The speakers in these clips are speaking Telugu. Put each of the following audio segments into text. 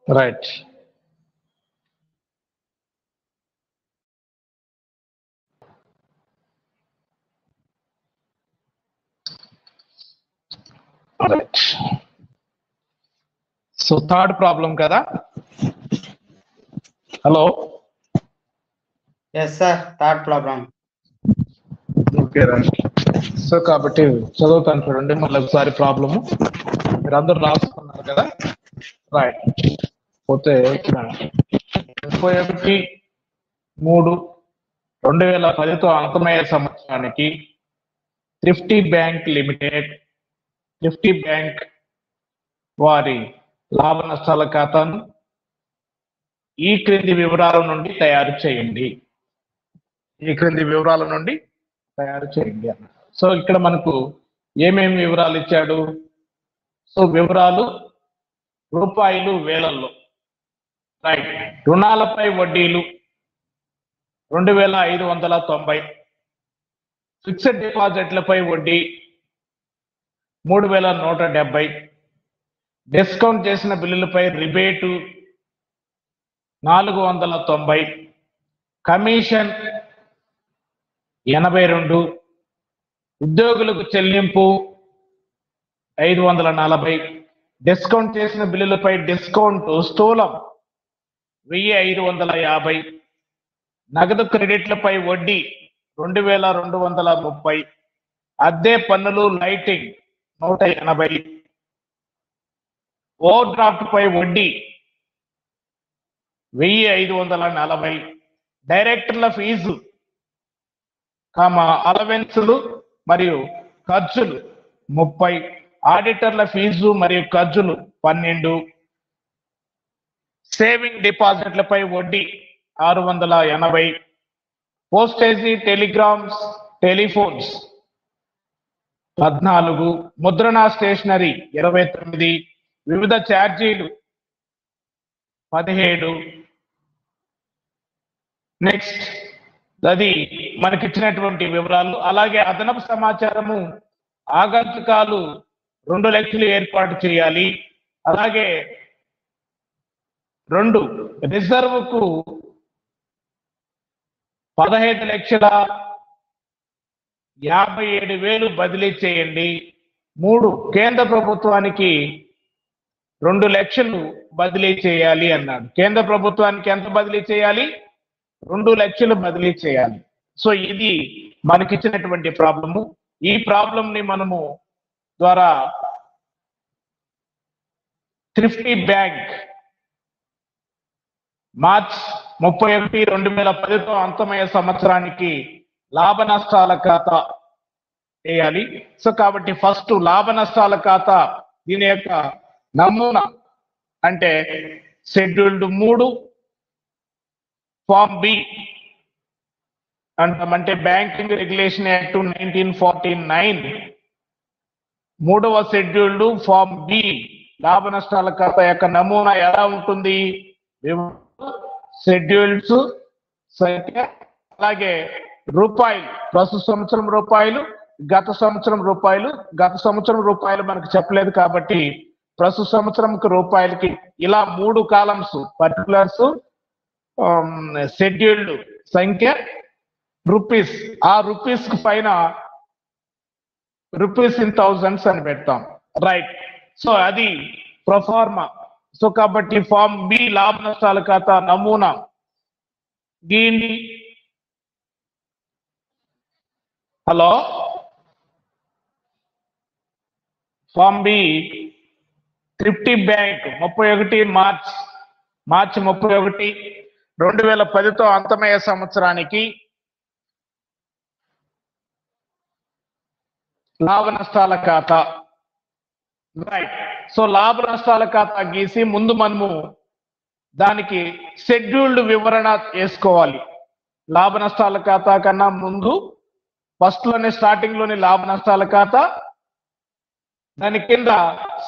Right. Right. So third problem kada. Hello. Yes, sir. Third problem. Okay, right. So కాబట్టి చదువుతాను చూడండి మళ్ళీ ఒకసారి ప్రాబ్లము మీరు అందరూ రాసుకున్నారు కదా. రైట్. పోతే ఇక్కడ 31/3/2010తో అంతమయ్యే సంవత్సరానికి థ్రిఫ్టీ బ్యాంక్ లిమిటెడ్ థ్రిఫ్టీ బ్యాంక్ వారి లాభ నష్టాల ఖాతాను ఈ క్రింది వివరాల నుండి తయారు చేయండి. ఈ క్రింది వివరాల నుండి తయారు చేయండి అన్న. సో ఇక్కడ మనకు ఏమేమి వివరాలు ఇచ్చాడు? సో వివరాలు రూపాయలు వేలల్లో. రైట్. రుణాలపై వడ్డీలు 2590, ఫిక్స్డ్ డిపాజిట్లపై వడ్డీ 3170, డిస్కౌంట్ చేసిన బిల్లులపై రిబేటు 490, కమిషన్ 82, ఉద్యోగులకు చెల్లింపు 540, డిస్కౌంట్ చేసిన బిల్లులపై డిస్కౌంట్ స్థూలం 1550, నగదు క్రెడిట్లపై వడ్డీ 2230, అద్దె పన్నులు లైటింగ్ 180, ఓవర్ డ్రాఫ్ట్ పై వడ్డీ 1540, డైరెక్టర్ల ఫీజు అలవెన్సులు మరియు ఖర్చులు 30, ఆడిటర్ల ఫీజు మరియు ఖర్చులు 12, సేవింగ్ డిపాజిట్లపై వడ్డీ 680, పోస్టేజీ టెలిగ్రామ్స్ టెలిఫోన్స్ 14, ముద్రణ స్టేషనరీ 29, వివిధ ఛార్జీలు 17. నెక్స్ట్ అది మనకిచ్చినటువంటి వివరాలు. అలాగే అదనపు సమాచారము ఆగంతుకాలు 2 లక్షలు ఏర్పాటు చేయాలి. అలాగే 2 రిజర్వ్కు 15,57,000 బదిలీ చేయండి. 3 కేంద్ర ప్రభుత్వానికి 2 లక్షలు బదిలీ చేయాలి అన్నాడు. కేంద్ర ప్రభుత్వానికి ఎంత బదిలీ చేయాలి? 2 లక్షలు బదిలీ చేయాలి. సో ఇది మనకిచ్చినటువంటి ప్రాబ్లము. ఈ ప్రాబ్లం ని మనము ద్వారా థ్రిఫ్టీ బ్యాంక్ మార్చ్ 31, 2010తో అంతమయ్యే సంవత్సరానికి లాభ నష్టాల ఖాతా వేయాలి. సో కాబట్టి ఫస్ట్ లాభ నష్టాల ఖాతా దీని యొక్క నమూనా అంటే షెడ్యూల్డ్ 3 ఫామ్ బి అంటామంటే బ్యాంకింగ్ రెగ్యులేషన్ యాక్ట్ 1949 3వ షెడ్యూల్డ్ ఫామ్ బి లాభ నష్టాల ఖాతా యొక్క నమూనా ఎలా ఉంటుంది? షెడ్యూల్స్ సంఖ్య, అలాగే రూపాయలు, ప్రస్తుత సంవత్సరం రూపాయలు, గత సంవత్సరం రూపాయలు. గత సంవత్సరం రూపాయలు మనకు చెప్పలేదు కాబట్టి ప్రస్తుత సంవత్సరంకి రూపాయలకి ఇలా 3 కాలమ్స్ పర్టికులర్స్, షెడ్యూల్డ్ సంఖ్య, రూపీస్. ఆ రూపీస్ కు పైన రూపీస్ ఇన్ థౌజండ్స్ అని పెడతాం. రైట్. సో అది ప్రొఫార్మా. సో కాబట్టి ఫామ్ బి లాభ నష్టాల ఖాతా నమూనా దీన్ని hello form B thrifty bank 31 March 31, 2010తో అంతమయ్యే సంవత్సరానికి లాభ నష్టాల ఖాతా. రైట్. సో లాభ నష్టాల ఖాతా గీసి ముందు మనము దానికి షెడ్యూల్డ్ వివరణ వేసుకోవాలి. లాభ నష్టాల ఖాతా కన్నా ముందు ఫస్ట్ లోనే స్టార్టింగ్ లోనే లాభ నష్టాల ఖాతా, దాని కింద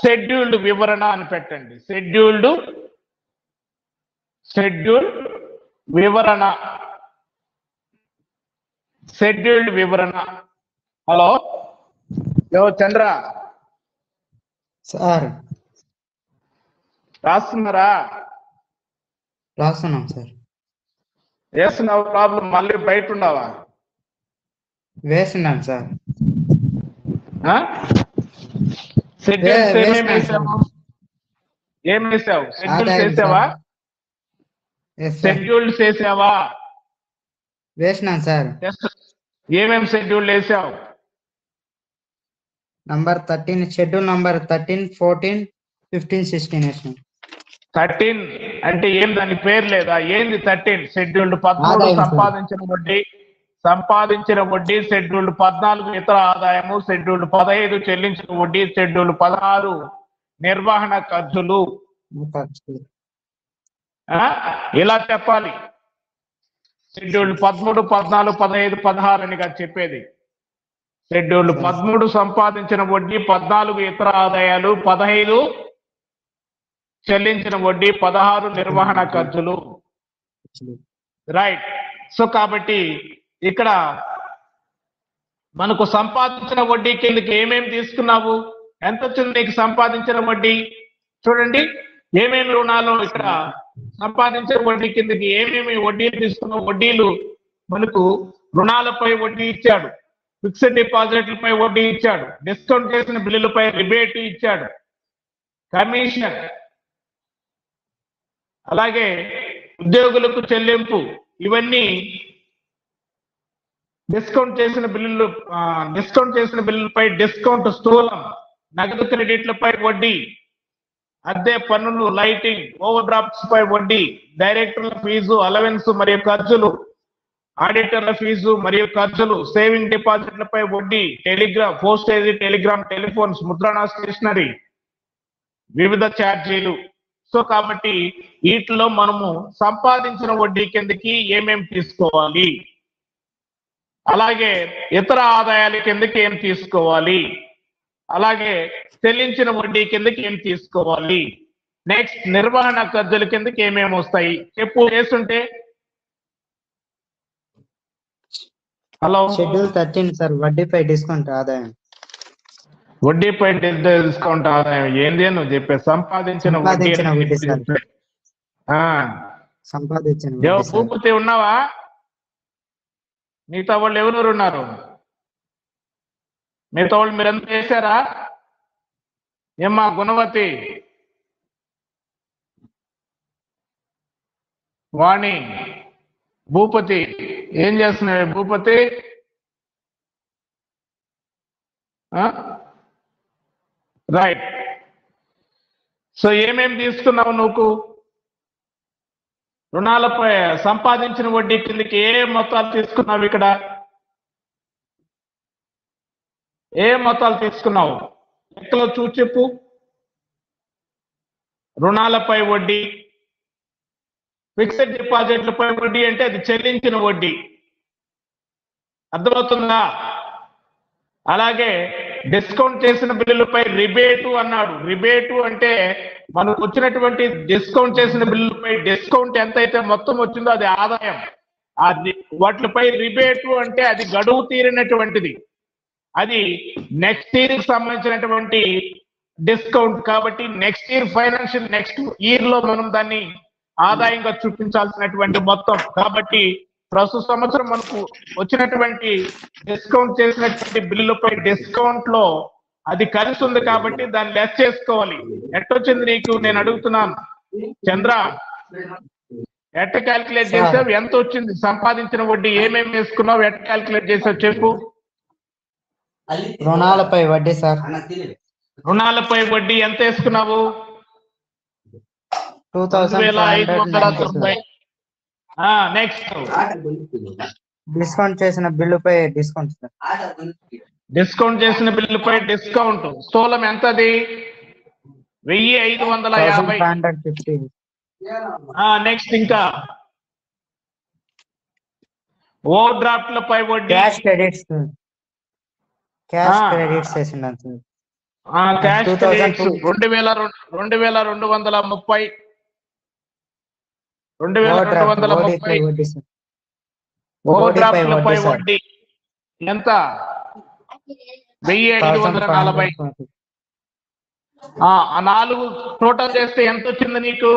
షెడ్యూల్డ్ వివరణ అని పెట్టండి. షెడ్యూల్డ్ వివరణ. హలో చంద్ర సార్ రాస్తున్నారా? రాస్తున్నాం సార్. వేస్తున్నావు ప్రాబ్లం, మళ్ళీ బయట ఉన్నావా? వేస్తున్నాను సార్. షెడ్యూల్స్ ఏమేమి వేస్తున్నాను సార్. వేసావు? ఏం వేసావు? షెడ్యూల్స్ ఆదాయం వేసావా? సార్. Yes sir. షెడ్యూల్స్ వేసావా? వేసినాను సార్. ఏమేమి షెడ్యూల్ వేసావు? నంబర్ 13, షెడ్యూల్ నంబర్ 13, 14, 15, 16 వేసినాం. 13 అంటే ఏం, దాని పేరు లేదా? ఏంది 13? షెడ్యూల్డ్ 13 ఆదాయం సార్. సంపాదించిన వడ్డీ, షెడ్యూల్డ్ 14 ఇతర ఆదాయము, షెడ్యూల్డ్ 15 చెల్లించిన వడ్డీ, షెడ్యూల్డ్ 16 నిర్వహణ ఖర్చులు. ఇలా చెప్పాలి. షెడ్యూల్డ్ 13, 14, 15, 16 అని కాదు చెప్పేది. షెడ్యూల్డ్ 13 సంపాదించిన వడ్డీ, 14 ఇతర ఆదాయాలు, 15 చెల్లించిన వడ్డీ, 16 నిర్వహణ ఖర్చులు. రైట్. సో కాబట్టి ఇక్కడ మనకు సంపాదించిన వడ్డీ కిందకి ఏమేమి తీసుకున్నావు? ఎంత వచ్చింది నీకు సంపాదించిన వడ్డీ? చూడండి, ఏమేమి రుణాలు ఇక్కడ సంపాదించిన వడ్డీ కిందకి ఏమేమి వడ్డీలు తీసుకున్నావు? వడ్డీలు మనకు రుణాలపై వడ్డీ ఇచ్చాడు, ఫిక్స్డ్ డిపాజిట్లపై వడ్డీ ఇచ్చాడు, డిస్కౌంట్ చేసిన బిల్లులపై రిబేట్ ఇచ్చాడు, కమిషన్, అలాగే ఉద్యోగులకు చెల్లింపు, ఇవన్నీ డిస్కౌంట్ చేసిన బిల్లులపై డిస్కౌంట్, స్థూలం, నగదు క్రెడిట్లపై వడ్డీ, అద్దె, పన్నులు, లైటింగ్, ఓవర్ డ్రాఫ్ట్స్ పై వడ్డీ, డైరెక్టర్ల ఫీజు, అలవెన్స్ మరియు ఖర్చులు, ఆడిటర్ల ఫీజు మరియు ఖర్చులు, సేవింగ్ డిపాజిట్లపై వడ్డీ, టెలిగ్రామ్, పోస్టేజీ, టెలిగ్రామ్, టెలిఫోన్స్, ముద్రణ, స్టేషనరీ, వివిధ ఛార్జీలు. సో కాబట్టి వీటిలో మనము సంపాదించిన వడ్డీ కిందకి ఏమేమి తీసుకోవాలి, అలాగే ఇతర ఆదాయాల కిందకి ఏం తీసుకోవాలి, అలాగే చెల్లించిన వడ్డీ కిందకి ఏం తీసుకోవాలి, నెక్స్ట్ నిర్వహణ ఖర్చుల కిందకి ఏమేమి వస్తాయి చెప్పు. వేస్తుంటే హలో. షెడ్యూల్ 13 సార్, వడ్డీపై డిస్కౌంట్ ఆదాయం. వడ్డీపై డిస్కౌంట్ ఆదాయం ఏంది నువ్వు చెప్పే? సంపాదించిన వడ్డీ సార్. సంపాదించిన భూపతి ఉన్నావా? మిగతా వాళ్ళు ఎవరెవరు ఉన్నారు? మిగతా వాళ్ళు మీరంతా చేశారా? ఏమ్మా గుణవతి, వాణి, భూపతి ఏం చేస్తున్నావు? భూపతి రైట్. సో ఏమేమి తీసుకున్నావు నువ్వు? రుణాలపై సంపాదించిన వడ్డీ కిందకి ఏ మొత్తాలు తీసుకున్నావు? ఇక్కడ ఏ మొత్తాలు తీసుకున్నావు? లెక్కలో చూసి చెప్పు. రుణాలపై వడ్డీ, ఫిక్స్డ్ డిపాజిట్లపై వడ్డీ అంటే అది చెల్లించిన వడ్డీ, అర్థమవుతుందా? అలాగే డిస్కౌంట్ చేసిన బిల్లులపై రిబేటు అన్నాడు. రిబేటు అంటే మనకు వచ్చినటువంటి డిస్కౌంట్ చేసిన బిల్లులపై డిస్కౌంట్ ఎంతైతే మొత్తం వచ్చిందో అది ఆదాయం. వాటిపై రిబేటు అంటే అది గడువు తీరినటువంటిది, అది నెక్స్ట్ ఇయర్ కి సంబంధించినటువంటి డిస్కౌంట్. కాబట్టి next year financial next year లో మనం దాన్ని ఆదాయంగా చూపించాల్సినటువంటి మొత్తం. కాబట్టి ప్రస్తుత సంవత్సరం మనకు వచ్చినటువంటి డిస్కౌంట్ చేసినటువంటి బిల్లులపై డిస్కౌంట్ లో అది కలిసి ఉంది కాబట్టి దాన్ని లెస్ చేసుకోవాలి. ఎట్టొచ్చింది నీకు నేను అడుగుతున్నాను చంద్ర? ఎట్ట క్యాల్కులేట్ చేసావు? ఎంత వచ్చింది సంపాదించిన వడ్డీ? ఏమేమి వేసుకున్నావు? ఎట్ట క్యాల్కులేట్ చేసావు చెప్పు. రుణాలపై వడ్డీ సార్. రుణాలపై వడ్డీ ఎంత వేసుకున్నావు? 2590. నెక్స్ట్ డిస్కౌంట్ చేసిన బిల్లుపై డిస్కౌంట్ సార్. డిస్కౌంట్ చేసిన బిల్లుపై డిస్కౌంట్, స్థూలం ఎంతది? 1550. నెక్స్ట్ ఇంకా ఓవర్ డ్రాఫ్ట్లపై వడ్డీ, క్యాష్ క్రెడిట్స్ చేసినాను సార్. Cash credits 2230. 2230. ఓవర్ డ్రాఫ్ట్లపై వడ్డీ ఎంత? 1540. ఆ 4 టోటల్ చేస్తే ఎంత వచ్చింది నీకు?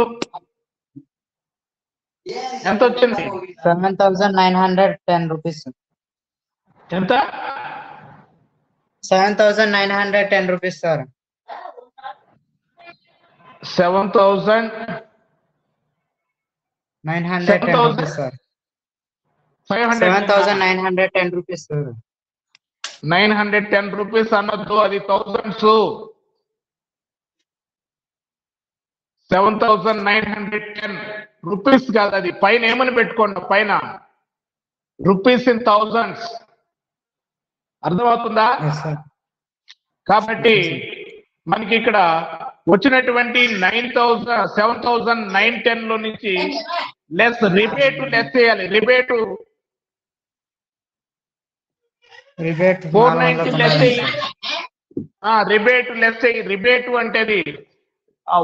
ఎంత వచ్చింది? 7,910 rupees. ఎంత? 7,910 rupees, sir. 7,000 910 rupees, sir. 500 7,910 rupees, sir. 910 rupees అన్నద్దు, అది థౌసండ్స్. 7,910 రూపీస్ కాదు, అది పైన ఏమని పెట్టుకోండి, పైన రూపీస్ ఇన్ థౌసండ్స్. అర్థమవుతుందా? Yes, sir. కాబట్టి మనకి ఇక్కడ వచ్చినటువంటి 7,910 లో నుంచి లెస్ చేయాలి. Rebate Rebate 490 less 490. రిబేటు అంటే అది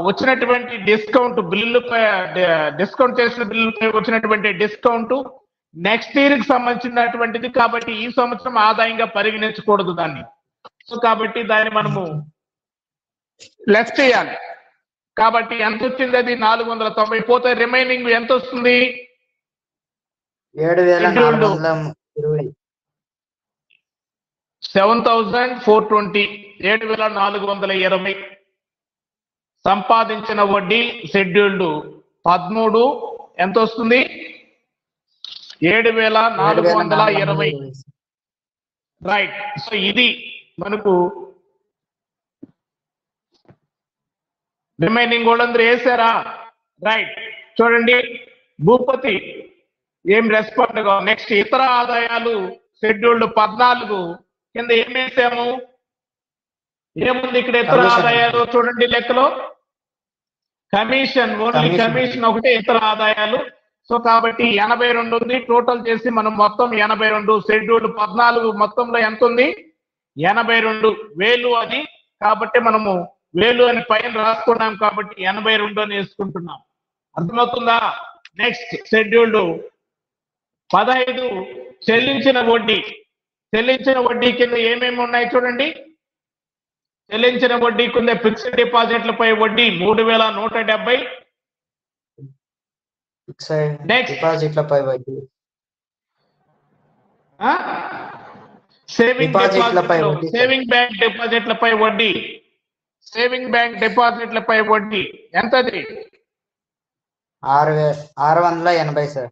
వచ్చినటువంటి డిస్కౌంట్ బిల్లుపై, డిస్కౌంట్ చేసిన బిల్లుపై వచ్చినటువంటి డిస్కౌంట్ నెక్స్ట్ ఇయర్ కి సంబంధించినటువంటిది. కాబట్టి ఈ సంవత్సరం ఆదాయంగా పరిగణించకూడదు దాన్ని. సో కాబట్టి దాన్ని మనము లెస్ చేయాలి. కాబట్టి ఎంత వచ్చింది? అది 490 పోతే రిమైనింగ్ ఎంత వస్తుంది? 7,420. 7,420. 7,420 సంపాదించిన వడ్డీ షెడ్యూల్డ్ 13 ఎంత వస్తుంది? 7,420. రైట్. సో ఇది మనకు రిమైనింగ్ వాళ్ళందరూ వేసారా? రైట్. చూడండి, భూపతి ఏం రెస్పాండ్ గా. నెక్స్ట్ ఇతర ఆదాయాలు షెడ్యూల్డ్ 14 కింద ఏం వేసాము? ఏముంది ఇక్కడ ఇతర ఆదాయాలు? చూడండి లెక్కలో కమిషన్, ఓన్లీ కమిషన్ ఒకటే ఇతర ఆదాయాలు. సో కాబట్టి 82 ఉంది. టోటల్ చేసి మనం మొత్తం 82. షెడ్యూల్డ్ 14 మొత్తంలో ఎంత ఉంది? 82,000 అది. కాబట్టి మనము 1000 అని పైన రాసుకున్నాం కాబట్టి 82 అని వేసుకుంటున్నాం. అర్థమవుతుందా? నెక్స్ట్ షెడ్యూల్డ్ 15 చెల్లించిన వడ్డీ. చెల్లించిన వడ్డీ కింద ఏమేమి ఉన్నాయి చూడండి. చెల్లించిన వడ్డీ కింద ఫిక్స్డ్ డిపాజిట్లపై వడ్డీ 3,170. నెక్స్ట్ డిపాజిట్లపై వడ్డీ. సేవింగ్ బ్యాంక్ డిపాజిట్లపై వడ్డీ. సేవింగ్ బ్యాంక్ డిపాజిట్లపై వడ్డీ ఎంతది? 680, సార్.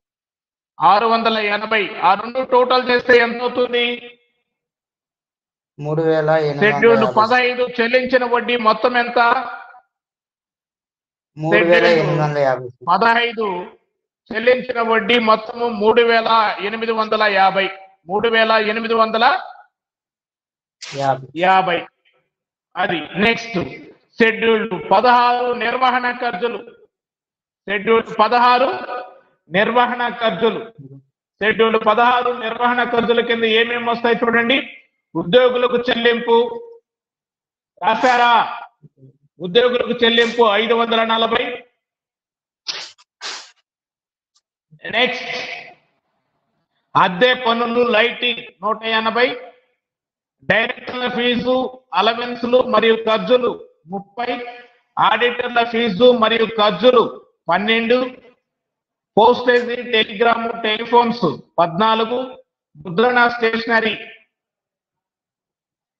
680. ఆ రెండు టోటల్ చేస్తే ఎంత అవుతుంది? 3,850. షెడ్యూల్డ్ 15 చెల్లించిన వడ్డీ మొత్తం ఎంత? 3,850. 15 చెల్లించిన వడ్డీ మొత్తము 3,850. 3,850. అది. నెక్స్ట్ షెడ్యూల్డ్ 16 నిర్వహణ ఖర్చులు. షెడ్యూల్డ్ 16 నిర్వహణ ఖర్చులు. షెడ్యూల్డ్ 16 నిర్వహణ ఖర్చుల కింద ఏమేమి వస్తాయి చూడండి. ఉద్యోగులకు చెల్లింపు రాశారా? ఉద్యోగులకు చెల్లింపు 540. నెక్స్ట్ అద్దె పన్నులు, లైటింగ్ 180. డైరెక్టర్ల ఫీజు, అలవెన్స్లు మరియు ఖర్చులు 30. ఆడిటర్ల ఫీజు మరియు ఖర్చులు 12. Postage, Telegram, telephones 14. ముద్రణ, స్టేషనరీ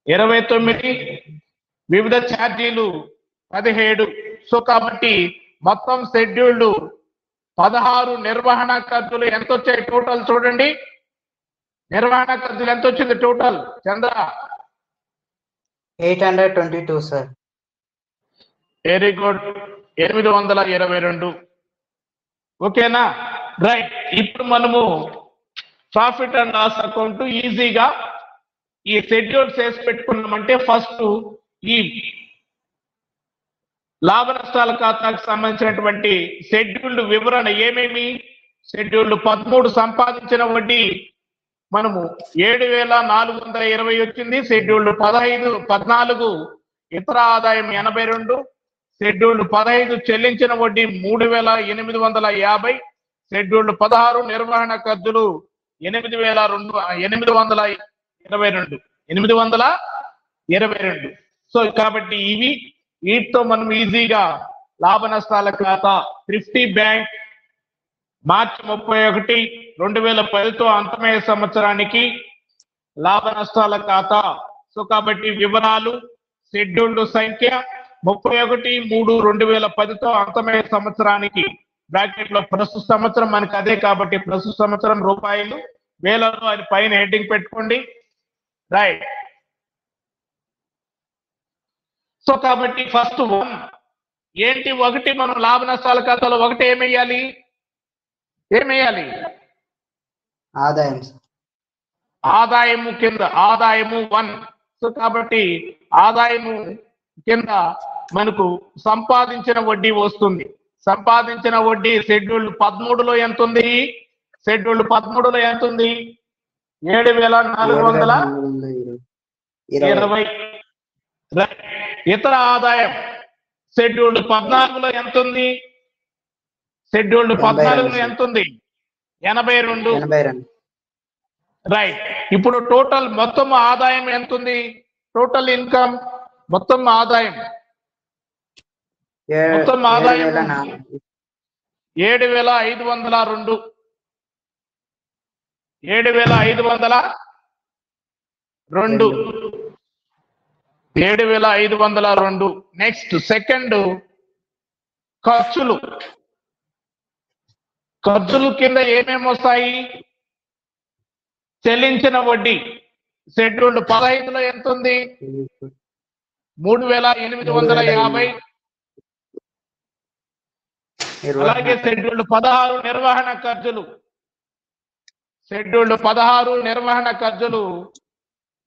29. వివిధ ఛార్జీలు 17. సో కాబట్టి మొత్తం షెడ్యూల్డ్ 16 నిర్వహణ ఖర్చులు ఎంత వచ్చాయి టోటల్ చూడండి. నిర్వహణ ఖర్చులు ఎంత వచ్చింది టోటల్ చంద్ర? 822, సార్. Very good. 822. ఓకేనా? రైట్. ఇప్పుడు మనము ప్రాఫిట్ అండ్ లాస్ అకౌంట్ ఈజీగా ఈ షెడ్యూల్స్ వేసి పెట్టుకున్నామంటే ఫస్ట్ ఈ లాభ నష్టాల ఖాతాకు సంబంధించినటువంటి షెడ్యూల్డ్ వివరణ ఏమేమి? షెడ్యూల్డ్ 13 సంపాదించిన వడ్డీ మనము 7,420 వచ్చింది. షెడ్యూల్డ్ 14 ఇతర ఆదాయం 82. షెడ్యూల్డ్ 15 చెల్లించిన వడ్డీ 3,850. షెడ్యూల్డ్ 16 నిర్వహణ ఖర్చులు 8,822. సో కాబట్టి ఇవి వీటితో మనం ఈజీగా లాభ నష్టాల ఖాతా థ్రిఫ్టీ బ్యాంక్ మార్చి 31, 2010తో అంతమయ్యే సంవత్సరానికి లాభ నష్టాల ఖాతా. సో కాబట్టి వివరాలు షెడ్యూల్డ్ సంఖ్య 31/3/2010తో అంతమయ్యే సంవత్సరానికి బ్రాకెట్ లో ప్రస్తుత సంవత్సరం మనకి అదే కాబట్టి ప్రస్తుత సంవత్సరం రూపాయలు వేలలో అది పైన హెడ్డింగ్ పెట్టుకోండి. రైట్. సో కాబట్టి ఫస్ట్ వన్ ఏంటి, ఒకటి మనం లాభ నష్టాల ఖాతాలో ఒకటి ఏమేయాలి, ఆదాయం ఆదాయము కింద ఆదాయము 1. సో కాబట్టి ఆదాయము కింద మనకు సంపాదించిన వడ్డీ వస్తుంది. సంపాదించిన వడ్డీ షెడ్యూల్డ్ 13లో ఎంత ఉంది, షెడ్యూల్డ్ 13లో ఎంత ఉంది, 7,420. ఇతర ఆదాయం షెడ్యూల్డ్ 14లో ఎంత ఉంది, షెడ్యూల్డ్ 14లో ఎంత ఉంది, 82. రైట్. ఇప్పుడు టోటల్ మొత్తం ఆదాయం ఎంత ఉంది, టోటల్ ఇన్కమ్ మొత్తం ఆదాయం 7,502. 7,502. నెక్స్ట్ సెకండ్ ఖర్చులు. ఖర్చులు కింద ఏమేమి వస్తాయి, చెల్లించిన వడ్డీ షెడ్యూల్డ్ 15లో ఎంత ఉంది, 3,850. అలాగే షెడ్యూల్డ్ 16 నిర్వహణ ఖర్చులు, షెడ్యూల్డ్ 16 నిర్వహణ ఖర్చులు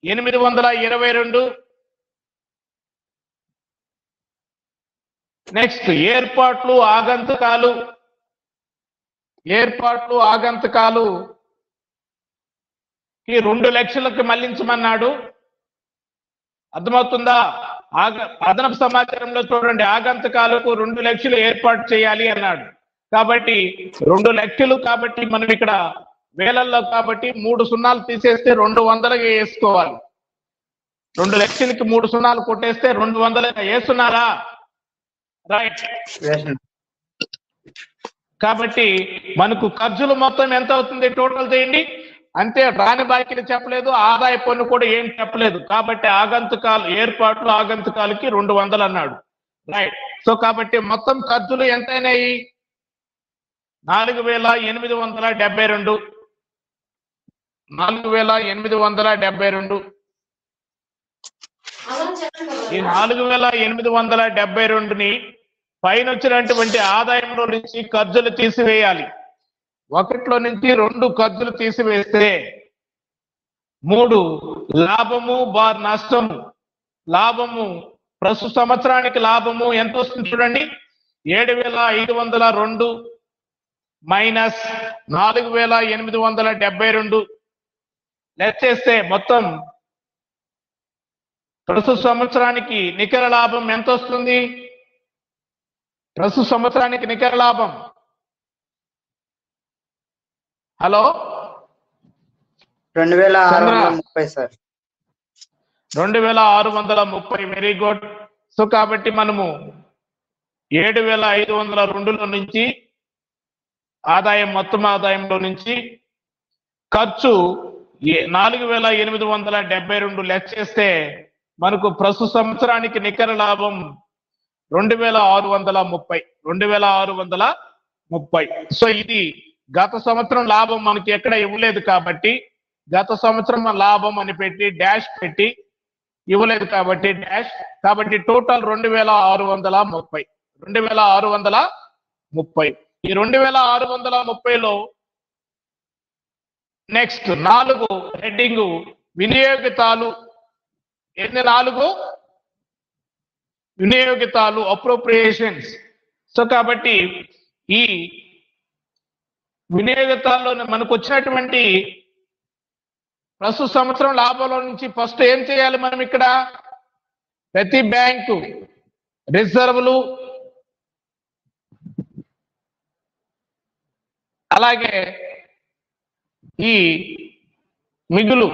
822. నెక్స్ట్ ఏర్పాట్లు ఆగంతకాలు కి 2 లక్షలకు మళ్లించమన్నాడు. అర్థమవుతుందా? అదనపు సమాచారంలో చూడండి, ఆగంతకాలకు 2 లక్షలు ఏర్పాటు చేయాలి అన్నాడు. కాబట్టి 2 లక్షలు కాబట్టి మనం ఇక్కడ వేలల్లో కాబట్టి 3 సున్నాలు తీసేస్తే 200గా వేసుకోవాలి. 2 లక్షలకి 3 సున్నాలు కొట్టేస్తే 200గా వేస్తున్నారా? రైట్. కాబట్టి మనకు ఖర్చులు మొత్తం ఎంత అవుతుంది టోటల్ చేయండి. అంతే, రాని బాకీలు చెప్పలేదు, ఆదాయ పన్ను కూడా ఏం చెప్పలేదు. కాబట్టి ఏర్పాట్లు ఆగంతుకాలకి 200 అన్నాడు. రైట్. సో కాబట్టి మొత్తం ఖర్చులు ఎంతైనాయి, 4,872. 4,872. ఈ 4,872ని పైన వచ్చినటువంటి ఆదాయంలో నుంచి ఖర్చులు తీసివేయాలి. 1లో నుంచి 2 ఖర్చులు తీసివేస్తే 3 లాభము బార్ నష్టము. లాభము ప్రస్తుత సంవత్సరానికి లాభము ఎంత వస్తుంది చూడండి, 7,502 మైనస్ 4,872 లెస్ చేస్తే మొత్తం ప్రస్తుత సంవత్సరానికి నికర లాభం ఎంత వస్తుంది, ప్రస్తుత సంవత్సరానికి నికర లాభం, hello, 2,630 sir. 2,630. Very good. So కాబట్టి మనము 7,502లో నుంచి మొత్తం ఆదాయంలో నుంచి ఖర్చు 4,872 లెస్ చేస్తే మనకు ప్రస్తుత సంవత్సరానికి నికర లాభం 2,630. సో ఇది గత సంవత్సరం లాభం మనకి ఎక్కడ ఇవ్వలేదు కాబట్టి గత సంవత్సరం లాభం అని పెట్టి డాష్ పెట్టి ఇవ్వలేదు కాబట్టి డాష్. కాబట్టి టోటల్ 2,630. 2,630. ఈ 2,630లో నెక్స్ట్ 4 హెడ్డింగ్ వినియోగితాలు. ఎన్ని 4 వినియోగితాలు, అప్రోప్రియేషన్స్. సో కాబట్టి ఈ వినియోగితాల్లో మనకు వచ్చినటువంటి ప్రస్తుత సంవత్సరం లాభంలో నుంచి ఫస్ట్ ఏం చేయాలి మనం ఇక్కడ, ప్రతి బ్యాంకు రిజర్వులు అలాగే ఈ మిగులు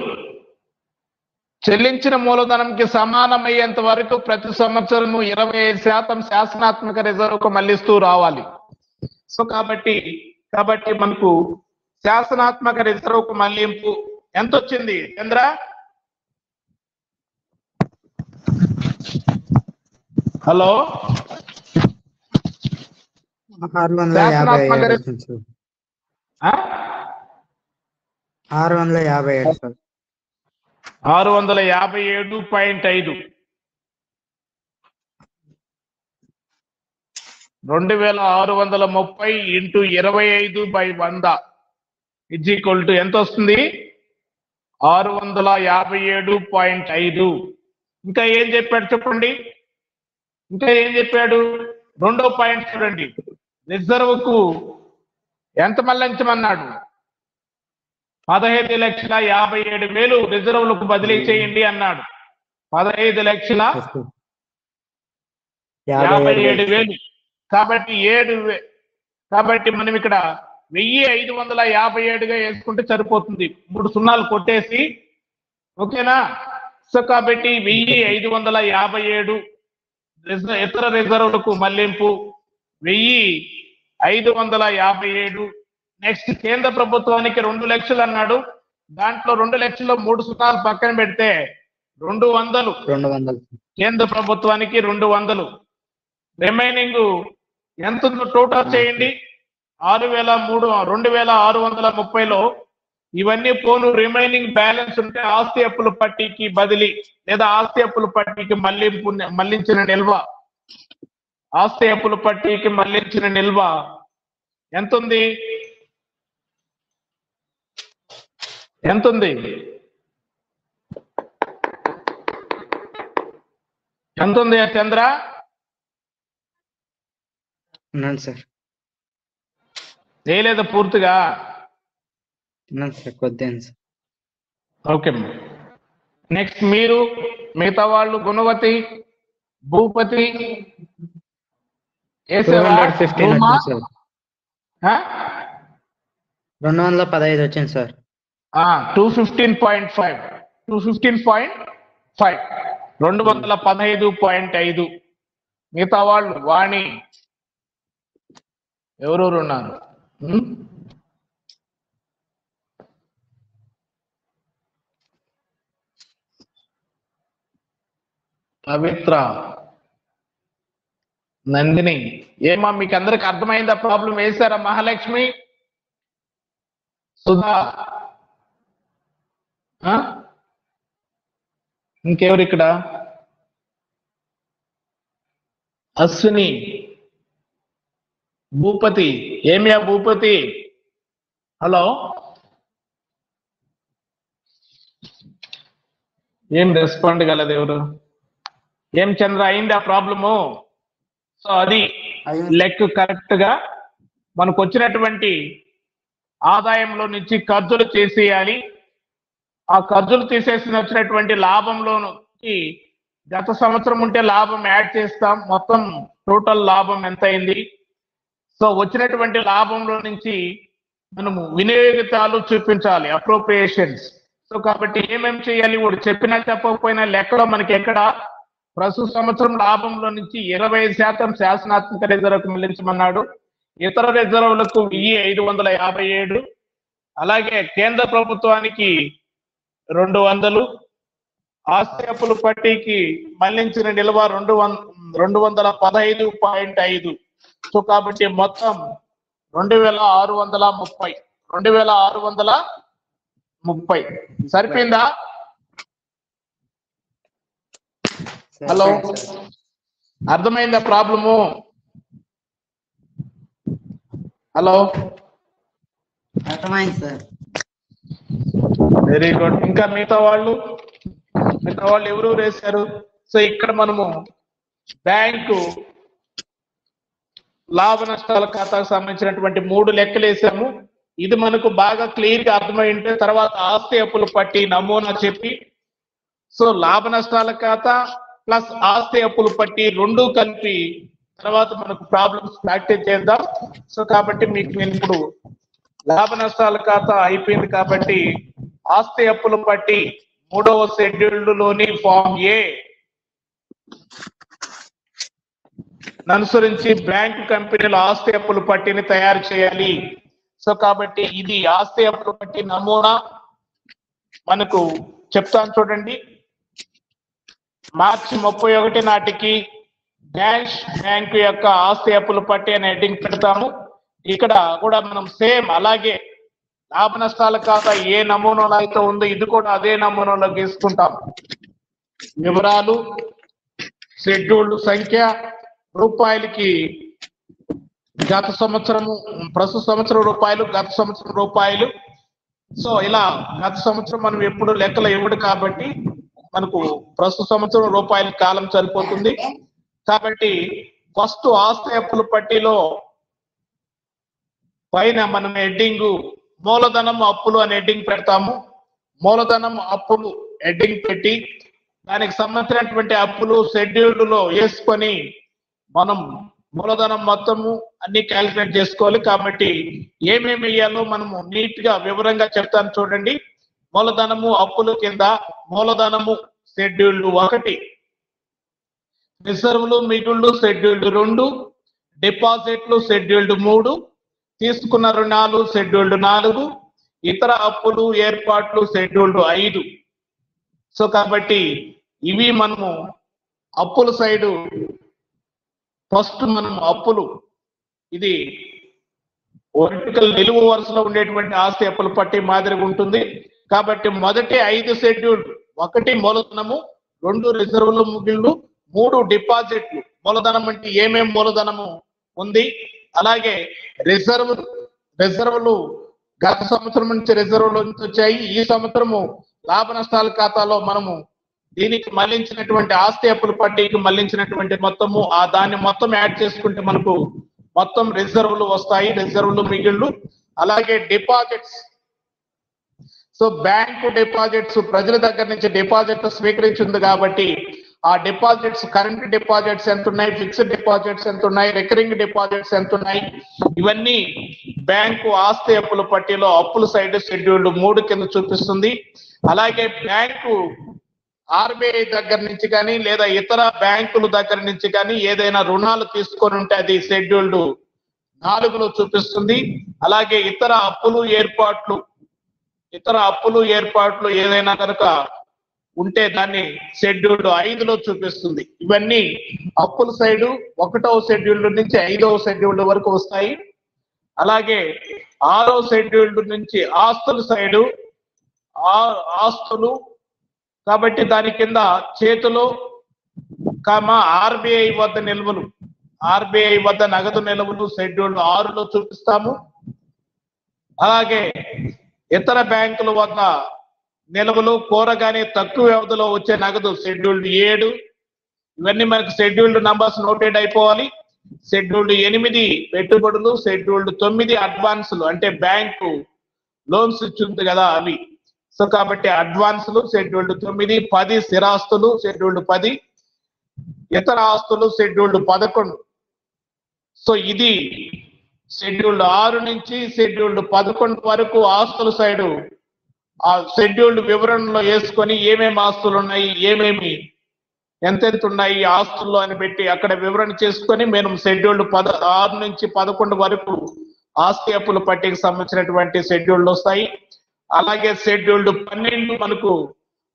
చెల్లించిన మూలధనంకి సమానమయ్యేంత వరకు ప్రతి సంవత్సరము 25% శాసనాత్మక రిజర్వుకు మళ్లిస్తూ రావాలి. సో కాబట్టి మనకు శాసనాత్మక రిజర్వుకు మళ్లింపు ఎంత వచ్చింది చంద్ర? హలో, 657 వచ్చింది sir. 657 sir. 657.5 2630 into 25/100 is equal to ఎంత వస్తుంది? 657.5. ఇంకా ఏం చెప్పాడు చెప్పండి? ఇంకా ఏం చెప్పాడు? రెండో పాయింట్ చూడండి. రిజర్వ్కు ఎంత మళ్లించమన్నాడు? 15,57,000 రిజర్వులకు బదిలీ చేయండి అన్నాడు. 15,57,000 కాబట్టి కాబట్టి మనం ఇక్కడ 1,557గా వేసుకుంటే సరిపోతుంది. 3 సున్నాలు కొట్టేసి, ఓకేనా? సో కాబట్టి 1,557 ఇతర రిజర్వులకు మళ్లింపు 1,557. నెక్స్ట్ కేంద్ర ప్రభుత్వానికి 2 లక్షలు అన్నాడు. దాంట్లో 2 లక్షల్లో 3 సున్నాలు పక్కన పెడితే 200 కేంద్ర ప్రభుత్వానికి 200. రిమైనింగ్ ఎంత ఉందో టోటల్ చేయండి. 2,630లో ఇవన్నీ పోను. రిమైనింగ్ బ్యాలెన్స్ ఉంటే ఆస్తి అప్పుల పట్టీకి బదిలీ లేదా ఆస్తి అప్పుల పట్టీకి మళ్లించిన నిల్వ. ఆస్తి అప్పుల పట్టీకి మళ్లించిన నిల్వ ఎంత ఉంది? ఎంత ఉంది? ఎంత ఉంది చంద్ర? సార్ చేయలేదు పూర్తిగా. ఓకే. నెక్స్ట్ మీరు మిగతా వాళ్ళు గుణవతి, భూపతి 215 వచ్చింది సార్. 215.5 215.5. మిగతా వాళ్ళు వాణి ఎవరెవరు ఉన్నారు? పవిత్ర, నందిని. ఏమా మీకు అందరికి అర్థమైందా? ప్రాబ్లం వేశారా? మహాలక్ష్మి, సుధా, ఇంకెవరు ఇక్కడ? అశ్విని, భూపతి. ఏమియా భూపతి? హలో, ఏం రెస్పాండ్ కలదు ఎవరు? ఏం చంద్ర అయింది ఆ ప్రాబ్లము? సో అది లెక్క కరెక్ట్ గా మనకు వచ్చినటువంటి ఆదాయంలో నుంచి ఖర్చులు చేసేయాలి. ఆ ఖర్చులు తీసేసి వచ్చినటువంటి లాభంలోకి గత సంవత్సరం ఉంటే లాభం యాడ్ చేస్తాం. మొత్తం టోటల్ లాభం ఎంత అయింది? సో వచ్చినటువంటి లాభంలో నుంచి మనము వినియోగితాలు చూపించాలి, అప్రోప్రియేషన్స్. సో కాబట్టి ఏమేమి చేయాలి? వాడు చెప్పినా చెప్పకపోయినా లెక్కలో మనకి ఎక్కడ ప్రస్తుత సంవత్సరం లాభంలో నుంచి 25% శాసనాత్మక రిజర్వుకు మళ్లించమన్నాడు. ఇతర రిజర్వులకు 1,557. అలాగే కేంద్ర ప్రభుత్వానికి 200. ఆస్తి అప్పుల పట్టీకి మళ్లించిన నిల్వ 215.5. సో కాబట్టి మొత్తం 2,630. సరిపోయిందా? హలో, అర్థమైందా ప్రాబ్లము? హలో, అర్థమైంది సార్. Very good. ఇంకా మిగతా వాళ్ళు ఎవరు వేశారు? సో ఇక్కడ మనము బ్యాంకు లాభ నష్టాల ఖాతాకు సంబంధించినటువంటి 3 లెక్కలు వేసాము. ఇది మనకు బాగా క్లియర్ గా అర్థమై ఉంటే తర్వాత ఆస్తి అప్పుల పట్టి నమూనా చెప్పి, సో లాభ నష్టాల ఖాతా ప్లస్ ఆస్తి అప్పుల పట్టి 2 కలిపి తర్వాత మనకు ప్రాబ్లమ్స్ ప్రాక్టీస్ చేద్దాం. సో కాబట్టి మీకు నేను ఇప్పుడు లాభ నష్టాల ఖాతా అయిపోయింది కాబట్టి ఆస్తి అప్పుల పట్టి 3వ షెడ్యూల్లోని ఫామ్ ఏ అనుసరించి బ్యాంకు కంపెనీలు ఆస్తి అప్పుల పట్టిని తయారు చేయాలి. సో కాబట్టి ఇది ఆస్తి అప్పుల పట్టి నమూనా మనకు చెప్తాను చూడండి. మార్చి 31 నాటికి డాష్ బ్యాంకు యొక్క ఆస్తి అప్పుల పట్టి అనే హెడ్డింగ్ పెడతాము. ఇక్కడ కూడా మనం సేమ్ అలాగే లాభ నష్టాల ఖాతా ఏ నమూనాలో అయితే ఉందో ఇది కూడా అదే నమూనాలో గీసుకుంటాం. వివరాలు, షెడ్యూల్డ్ సంఖ్య, రూపాయలకి గత సంవత్సరము, ప్రస్తుత సంవత్సరం రూపాయలు, గత సంవత్సరం రూపాయలు. సో ఇలా గత సంవత్సరం మనం ఎప్పుడు లెక్కలు ఇవ్వడు కాబట్టి మనకు ప్రస్తుత సంవత్సరం రూపాయల కాలం సరిపోతుంది. కాబట్టి ఫస్ట్ ఆస్తి అప్పుల పట్టిలో పైన మనం హెడ్డింగ్ మూలధనం అప్పులు అనే హెడ్డింగ్ పెడతాము. మూలధనం అప్పులు హెడ్డింగ్ పెట్టి దానికి సంబంధించినటువంటి అప్పులు షెడ్యూల్డ్ లో వేసుకొని మనం మూలధనం మొత్తము అన్ని క్యాలిక్యులేట్ చేసుకోవాలి. కాబట్టి ఏమేమి వేయాలో మనము నీట్ గా వివరంగా చెప్తాను చూడండి. మూలధనము అప్పుల కింద మూలధనము షెడ్యూల్డ్ 1, రిజర్వులు మిగుళ్ళు షెడ్యూల్డ్ 2, డిపాజిట్లు షెడ్యూల్డ్ 3, తీసుకున్న రుణాలు షెడ్యూల్డ్ 4, ఇతర అప్పులు ఏర్పాట్లు షెడ్యూల్డ్ 5. సో కాబట్టి ఇవి మనము అప్పుల సైడు ఫస్ట్ మనం అప్పులు, ఇది వర్టికల్ నిలువు వరుసలో ఉండేటువంటి ఆస్తి అప్పుల పట్టి మాదిరిగా ఉంటుంది. కాబట్టి మొదటి 5 షెడ్యూల్ 1 మూలధనము, 2 రిజర్వులు మిగుళ్ళు, 3 డిపాజిట్లు. మూలధనం అంటే ఏమేం మూలధనము ఉంది, అలాగే రిజర్వులు గత సంవత్సరం నుంచి రిజర్వులు వచ్చాయి. ఈ సంవత్సరము లాభ నష్టాల ఖాతాలో మనము దీనికి మళ్లించినటువంటి ఆస్తి అప్పుల పట్టికి మళ్లించినటువంటి మొత్తము ఆ దాన్ని మొత్తం యాడ్ చేసుకుంటే మనకు మొత్తం రిజర్వులు వస్తాయి, రిజర్వులు మిగిళ్ళు. అలాగే డిపాజిట్స్, సో బ్యాంకు డిపాజిట్స్ ప్రజల దగ్గర నుంచి డిపాజిట్లు స్వీకరించింది కాబట్టి ఆ డిపాజిట్స్, కరెంట్ డిపాజిట్స్ ఎంత ఉన్నాయి, ఫిక్స్డ్ డిపాజిట్స్ ఎంత ఉన్నాయి, రికరింగ్ డిపాజిట్స్ ఎంత ఉన్నాయి, ఇవన్నీ బ్యాంకు ఆస్తి అప్పుల పట్టిలో అప్పుల సైడ్ షెడ్యూల్డ్ 3 కింద చూపిస్తుంది. అలాగే బ్యాంకు ఆర్బీఐ దగ్గర నుంచి కానీ లేదా ఇతర బ్యాంకుల దగ్గర నుంచి కానీ ఏదైనా రుణాలు తీసుకొని ఉంటే అది షెడ్యూల్డ్ 4లో చూపిస్తుంది. అలాగే ఇతర అప్పులు ఏర్పాట్లు ఏదైనా కనుక ఉంటే దాన్ని షెడ్యూల్డ్ 5లో చూపిస్తుంది. ఇవన్నీ అప్పుల సైడు 1వ షెడ్యూల్డ్ నుంచి 5వ షెడ్యూల్డ్ వరకు వస్తాయి. అలాగే 6వ షెడ్యూల్డ్ నుంచి ఆస్తుల సైడు ఆస్తులు, కాబట్టి దాని కింద చేతులు ఆర్బీఐ వద్ద నిల్వలు, ఆర్బీఐ వద్ద నగదు నిల్వలు షెడ్యూల్డ్ 6లో చూపిస్తాము. అలాగే ఇతర బ్యాంకుల వద్ద నిల్వలు కోరగానే తక్కువ వ్యవధిలో వచ్చే నగదు షెడ్యూల్డ్ 7. ఇవన్నీ మనకు షెడ్యూల్డ్ నంబర్స్ నోటెడ్ అయిపోవాలి. షెడ్యూల్డ్ 8 పెట్టుబడులు, షెడ్యూల్డ్ 9 అడ్వాన్సులు అంటే బ్యాంకు లోన్స్ ఇచ్చింది కదా అవి. సో కాబట్టి అడ్వాన్సులు షెడ్యూల్డ్ 9, 10 స్థిరాస్తులు షెడ్యూల్డ్ 10, ఇతర ఆస్తులు షెడ్యూల్డ్ 11. సో ఇది షెడ్యూల్డ్ 6 నుంచి షెడ్యూల్డ్ 11 వరకు ఆస్తుల సైడు ఆ షెడ్యూల్డ్ వివరణలో వేసుకొని ఏమేమి ఆస్తులు ఉన్నాయి, ఏమేమి ఎంతెంత ఉన్నాయి ఆస్తుల్లో అని పెట్టి అక్కడ వివరణ చేసుకొని మేము షెడ్యూల్డ్ 6 నుంచి 11 వరకు ఆస్తి అప్పుల పట్టికి సంబంధించినటువంటి షెడ్యూల్డ్ వస్తాయి. అలాగే షెడ్యూల్డ్ 12 మనకు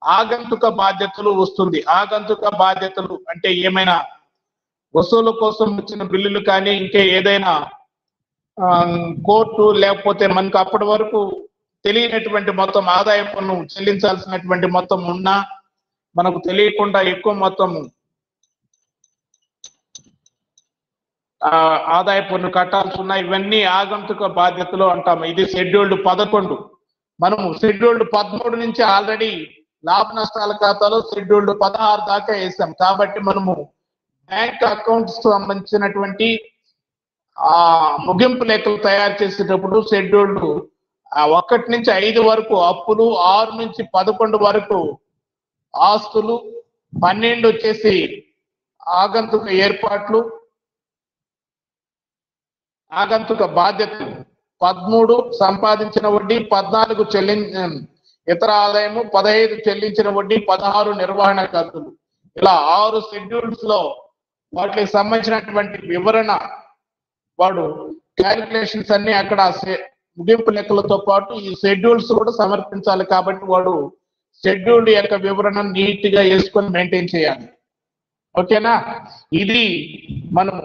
ఆగంతుక బాధ్యతలు వస్తుంది. ఆగంతుక బాధ్యతలు అంటే ఏమైనా వసూలు కోసం వచ్చిన బిల్లులు కానీ ఇంకే ఏదైనా కోర్టు లేకపోతే మనకు అప్పటి వరకు తెలియనటువంటి మొత్తం ఆదాయ పన్ను చెల్లించాల్సినటువంటి మొత్తం ఉన్నా మనకు తెలియకుండా ఎక్కువ మొత్తం ఆదాయ పన్ను కట్టాల్సి ఉన్నాయి. ఇవన్నీ ఆగంతుక బాధ్యతలు అంటాము. ఇది షెడ్యూల్డ్ 11. మనము షెడ్యూల్డ్ 13 నుంచి ఆల్రెడీ లాభ నష్టాల ఖాతాలో షెడ్యూల్డ్ 16 దాకా వేసాం. కాబట్టి మనము బ్యాంక్ అకౌంట్స్ సంబంధించినటువంటి ముగింపు లెక్కలు తయారు చేసేటప్పుడు షెడ్యూల్డ్ 1 నుంచి 5 వరకు అప్పులు, 6 నుంచి 11 వరకు ఆస్తులు, 12 వచ్చేసి ఆగంతుక ఏర్పాట్లు, ఆగంతుక బాధ్యతలు, 13 సంపాదించిన వడ్డీ, 14 ఇతర ఆదాయము 15 చెల్లించిన వడ్డీ 16 నిర్వహణ ఖర్చులు. ఇలా 6 షెడ్యూల్స్ లో వాటికి సంబంధించినటువంటి వివరణ వాడు క్యాలిక్యులేషన్స్ అన్ని అక్కడ ముగింపు లెక్కలతో పాటు ఈ షెడ్యూల్స్ కూడా సమర్పించాలి. కాబట్టి వాడు షెడ్యూల్ యొక్క వివరణ నీట్ గా వేసుకొని మెయింటైన్ చేయాలి. ఓకేనా? ఇది మనము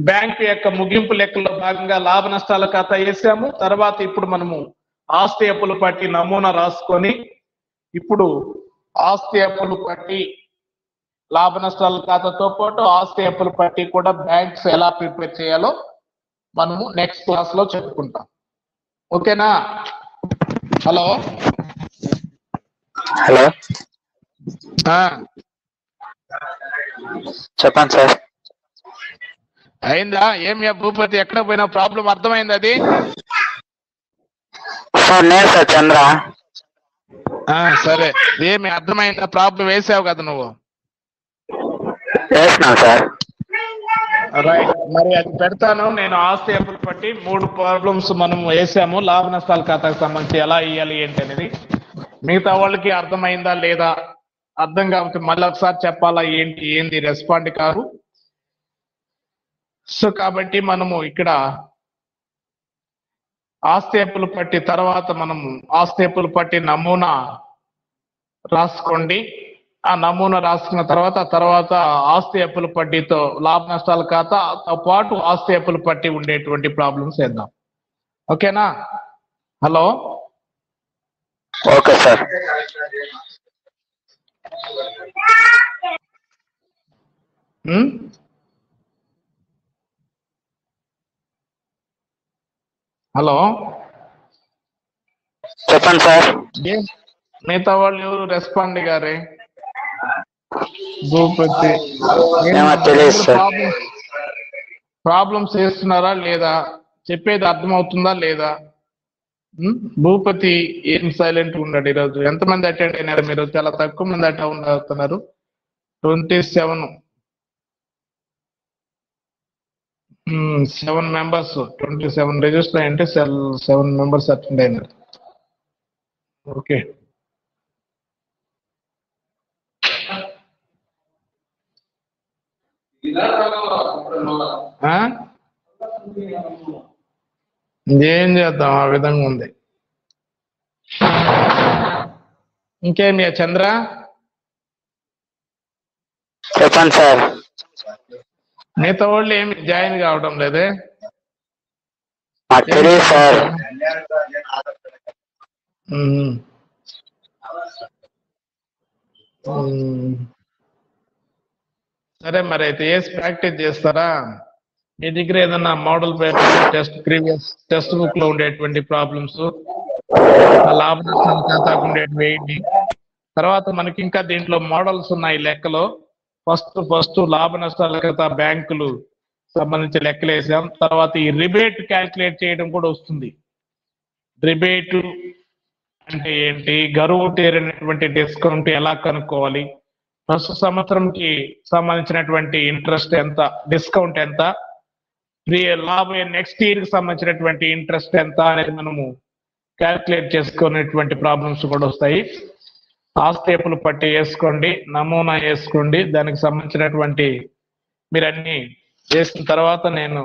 బ్యాంక్ యొక్క ముగింపు లెక్కల్లో భాగంగా లాభ నష్టాల ఖాతా వేసాము. తర్వాత ఇప్పుడు మనము ఆస్తి అప్పులు పట్టి నమూనా రాసుకొని ఇప్పుడు ఆస్తి అప్పులు పట్టి లాభ నష్టాల ఖాతాతో పాటు ఆస్తి అప్పులు పట్టి కూడా బ్యాంక్స్ ఎలా ప్రిపేర్ చేయాలో మనము నెక్స్ట్ క్లాస్ లో చెప్పుకుంటాం. ఓకేనా? హలో హలో చెప్పండి సార్. అయిందా? ఏమి భూపతి ఎక్కడ పోయినా ప్రాబ్లం అర్థమైంది? అది సార్ నేను సార్ చంద్ర. సరే, ఏమి అర్థమైందా? ప్రాబ్లం వేసావు కదా నువ్వు? వేసినాను సార్. రైట్, మరి అది పెడతాను నేను. ఆస్తి అప్పులు పట్టి 3 ప్రాబ్లమ్స్ మనం వేసాము. లాభ నష్టాల ఖాతాకు సంబంధించి ఎలా ఇవ్వాలి ఏంటి అనేది మిగతా వాళ్ళకి అర్థమైందా లేదా? అర్థం కాబట్టి మళ్ళీ ఒకసారి చెప్పాలా ఏంది రెస్పాండ్ కాదు. సో కాబట్టి మనము ఇక్కడ ఆస్తి అప్పులు పట్టి తర్వాత మనము ఆస్తి అప్పులు పట్టి నమూనా రాసుకోండి. ఆ నమూనా రాసుకున్న తర్వాత ఆస్తి అప్పులు పట్టితో లాభ నష్టాల ఖాతాతో పాటు ఆస్తి అప్పులు పట్టి ఉండేటువంటి ప్రాబ్లమ్స్ వేద్దాం. ఓకేనా? Hello okay sir. హలో చెప్పండి సార్. మిగతా వాళ్ళు ఎవరు రెస్పాండ్ గారే? భూపతి తెలియదు సార్. ప్రాబ్లమ్స్ వేస్తున్నారా లేదా? చెప్పేది అర్థమవుతుందా లేదా? భూపతి ఏం సైలెంట్ ఉన్నాడు ఈరోజు? ఎంతమంది అటెండ్ అయినారు మీరు? చాలా తక్కువ మంది అటెండ్ అవుతున్నారు. 7 మెంబర్స్ 27 రిజిస్టర్ అయ్యంటే 7 మెంబర్స్ అటెండ్ అయినారు. ఓకే, ఏం చేద్దాం, ఆ విధంగా ఉంది. ఇంకేమి చంద్ర? చెప్పండి సార్. మిగతా వాళ్ళు ఏమి జాయిన్ కావడం లేదే? తెలియదు సార్. సరే, మరి అయితే ఏసి ప్రాక్టీస్ చేస్తారా? మీ దగ్గర ఏదన్నా model paper previous text book లో ఉండేటువంటి ప్రాబ్లమ్స్ లాభ నష్టాల ఖాతాకు ఉండేటివి. తర్వాత మనకి ఇంకా దీంట్లో మోడల్స్ ఉన్నాయి లెక్కలో. ఫస్ట్ లాభ నష్టాల ఖాతా బ్యాంకులు సంబంధించి లెక్కలు వేసాం. తర్వాత ఈ రిబేట్ క్యాల్కులేట్ చేయడం కూడా వస్తుంది. రిబేటు అంటే ఏంటి, గరువు తీరినటువంటి డిస్కౌంట్ ఎలా కనుక్కోవాలి, ప్రస్తుత సంవత్సరంకి సంబంధించినటువంటి ఇంట్రెస్ట్ ఎంత, డిస్కౌంట్ ఎంత, నెక్స్ట్ ఇయర్ కి సంబంధించినటువంటి ఇంట్రెస్ట్ ఎంత అనేది మనము క్యాల్కులేట్ చేసుకునేటువంటి ప్రాబ్లమ్స్ కూడా వస్తాయి. ఆస్తి అప్పులు పట్టి వేసుకోండి, నమూనా వేసుకోండి. దానికి సంబంధించినటువంటి మీరు అన్ని చేసిన తర్వాత నేను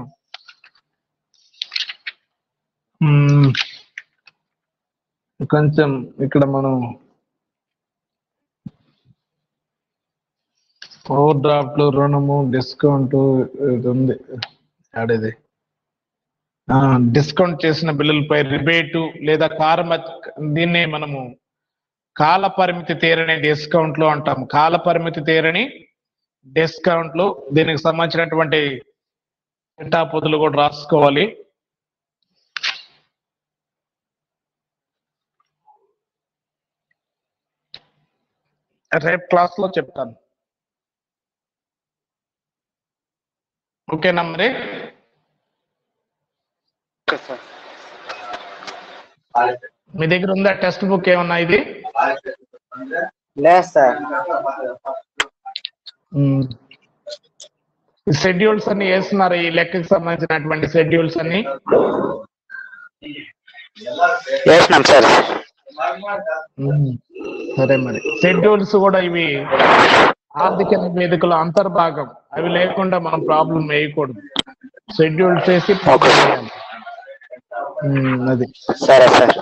కొంచెం ఇక్కడ మనం ఓవర్ డ్రాఫ్ట్లు, రుణము, డిస్కౌంట్ ఇది ఉంది. ఆడేది డిస్కౌంట్ చేసిన బిల్లులపై రిబేటు లేదా దీన్నే మనము కాల పరిమితి తీరని డిస్కౌంట్లు అంటాం. కాల పరిమితి తీరని డిస్కౌంట్లు, దీనికి సంబంధించినటువంటి పొదులు కూడా రాసుకోవాలి. రేపు క్లాస్ లో చెప్తాను. ఓకేనా? మరి మీ దగ్గర ఉందా టెక్స్ట్ బుక్ ఏమన్నా? ఇది లేదు సార్. షెడ్యూల్స్ అన్ని వేస్తున్నారు, ఈ లెక్కకి సంబంధించినటువంటి షెడ్యూల్స్ అన్ని. వేసినాం సార్. సరే మరి షెడ్యూల్స్ కూడా ఇవి ఆర్థిక నివేదికల అంతర్భాగం, అవి లేకుండా మనం ప్రాబ్లం వేయకూడదు. షెడ్యూల్ చేసి ఓకే. అది సరే సార్.